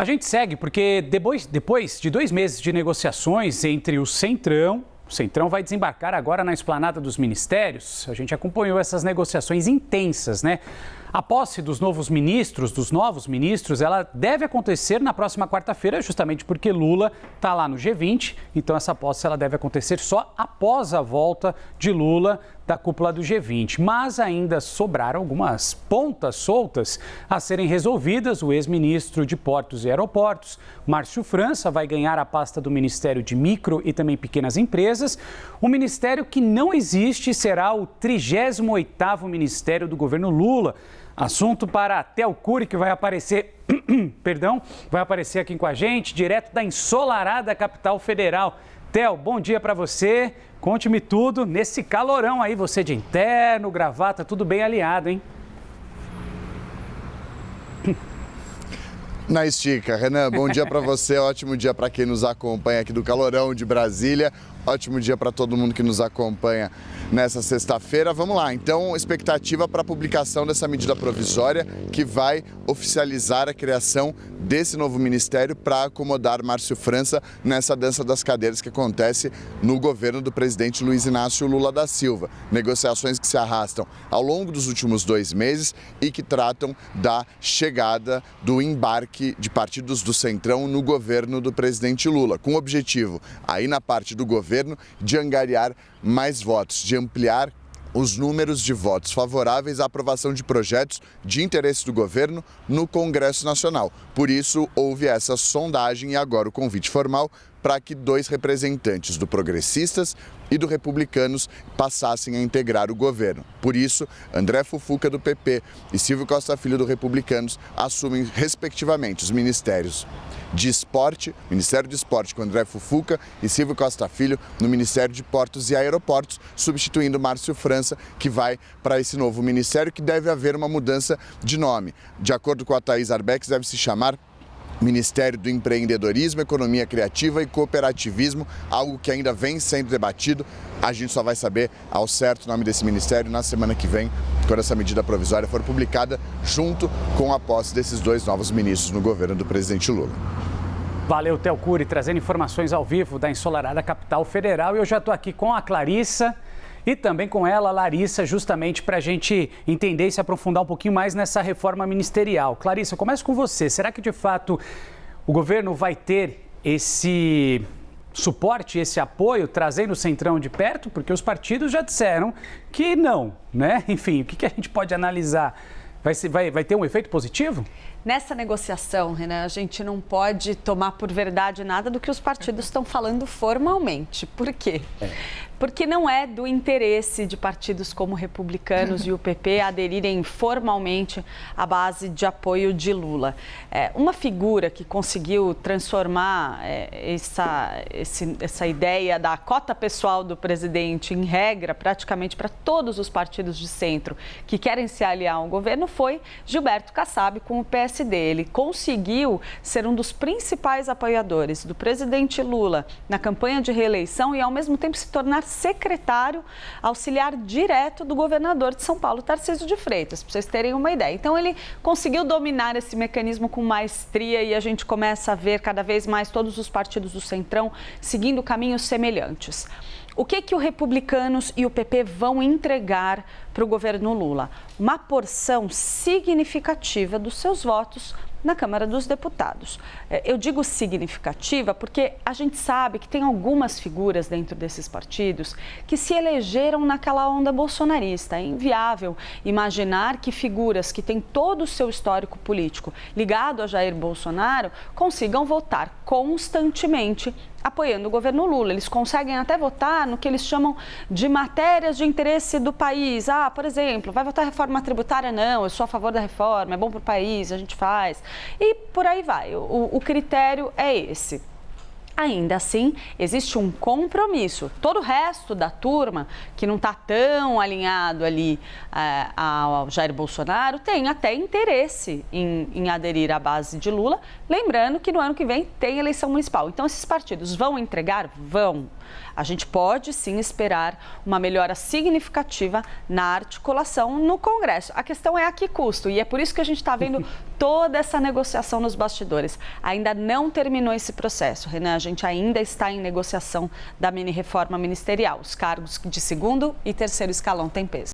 A gente segue porque depois de 2 meses de negociações entre o Centrão vai desembarcar agora na esplanada dos ministérios. A gente acompanhou essas negociações intensas, né? A posse dos novos ministros, ela deve acontecer na próxima quarta-feira, justamente porque Lula está lá no G20. Então, essa posse ela deve acontecer só após a volta de Lula da cúpula do G20. Mas ainda sobraram algumas pontas soltas a serem resolvidas. O ex-ministro de Portos e Aeroportos, Márcio França, vai ganhar a pasta do Ministério de Micro e também Pequenas Empresas. O ministério que não existe será o 38º ministério do governo Lula. Assunto para Theo Cury, que vai aparecer aqui com a gente, direto da ensolarada capital federal. Theo, bom dia para você. Conte-me tudo nesse calorão aí, você de interno, gravata, tudo bem alinhado, hein? Na estica, Renan, bom dia para você, ótimo dia para quem nos acompanha aqui do calorão de Brasília. Ótimo dia para todo mundo que nos acompanha nessa sexta-feira. Vamos lá, então, expectativa para a publicação dessa medida provisória que vai oficializar a criação desse novo ministério para acomodar Márcio França nessa dança das cadeiras que acontece no governo do presidente Luiz Inácio Lula da Silva. Negociações que se arrastam ao longo dos últimos 2 meses e que tratam da chegada do embarque de partidos do Centrão no governo do presidente Lula, com o objetivo, aí na parte do governo, de angariar mais votos, de ampliar os números de votos favoráveis à aprovação de projetos de interesse do governo no Congresso Nacional. Por isso, houve essa sondagem e agora o convite formal para que 2 representantes do Progressistas e do Republicanos passassem a integrar o governo. Por isso, André Fufuca, do PP, e Silvio Costa Filho, do Republicanos, assumem, respectivamente, os ministérios de Esporte, Ministério de Esporte com André Fufuca e Silvio Costa Filho no Ministério de Portos e Aeroportos, substituindo Márcio França, que vai para esse novo ministério, que deve haver uma mudança de nome. De acordo com a Thaís Arbex, deve se chamar Ministério do Empreendedorismo, Economia Criativa e Cooperativismo, algo que ainda vem sendo debatido. A gente só vai saber ao certo o nome desse ministério na semana que vem, quando essa medida provisória for publicada, junto com a posse desses 2 novos ministros no governo do presidente Lula. Valeu, Theo Cury, trazendo informações ao vivo da ensolarada capital federal. E eu já estou aqui com a Clarissa e também com ela, Larissa, justamente para a gente entender e se aprofundar um pouquinho mais nessa reforma ministerial. Clarissa, eu começo com você. Será que, de fato, o governo vai ter esse suporte, esse apoio, trazendo o Centrão de perto? Porque os partidos já disseram que não, né? Enfim, o que a gente pode analisar? Vai ter um efeito positivo? Nessa negociação, Renan, a gente não pode tomar por verdade nada do que os partidos estão falando formalmente. Por quê? Porque não é do interesse de partidos como Republicanos e o PP aderirem formalmente à base de apoio de Lula. Uma figura que conseguiu transformar essa ideia da cota pessoal do presidente em regra praticamente para todos os partidos de centro que querem se aliar ao governo foi Gilberto Kassab com o PSD. Ele conseguiu ser um dos principais apoiadores do presidente Lula na campanha de reeleição e, ao mesmo tempo, se tornar secretário auxiliar direto do governador de São Paulo, Tarcísio de Freitas, para vocês terem uma ideia. Então, ele conseguiu dominar esse mecanismo com maestria e a gente começa a ver cada vez mais todos os partidos do Centrão seguindo caminhos semelhantes. O que o Republicanos e o PP vão entregar para o governo Lula? Uma porção significativa dos seus votos na Câmara dos Deputados. Eu digo significativa porque a gente sabe que tem algumas figuras dentro desses partidos que se elegeram naquela onda bolsonarista. É inviável imaginar que figuras que têm todo o seu histórico político ligado a Jair Bolsonaro consigam votar constantemente apoiando o governo Lula. Eles conseguem até votar no que eles chamam de matérias de interesse do país. Por exemplo, vai votar reforma tributária? Não, eu sou a favor da reforma, é bom para o país, a gente faz. E por aí vai, o critério é esse. Ainda assim, existe um compromisso. Todo o resto da turma, que não está tão alinhado ali ao Jair Bolsonaro, tem até interesse em aderir à base de Lula. Lembrando que no ano que vem tem eleição municipal. Então, esses partidos vão entregar? Vão. A gente pode sim esperar uma melhora significativa na articulação no Congresso. A questão é a que custo, e é por isso que a gente está vendo toda essa negociação nos bastidores. Ainda não terminou esse processo, Renan, a gente ainda está em negociação da mini-reforma ministerial. Os cargos de segundo e terceiro escalão têm peso.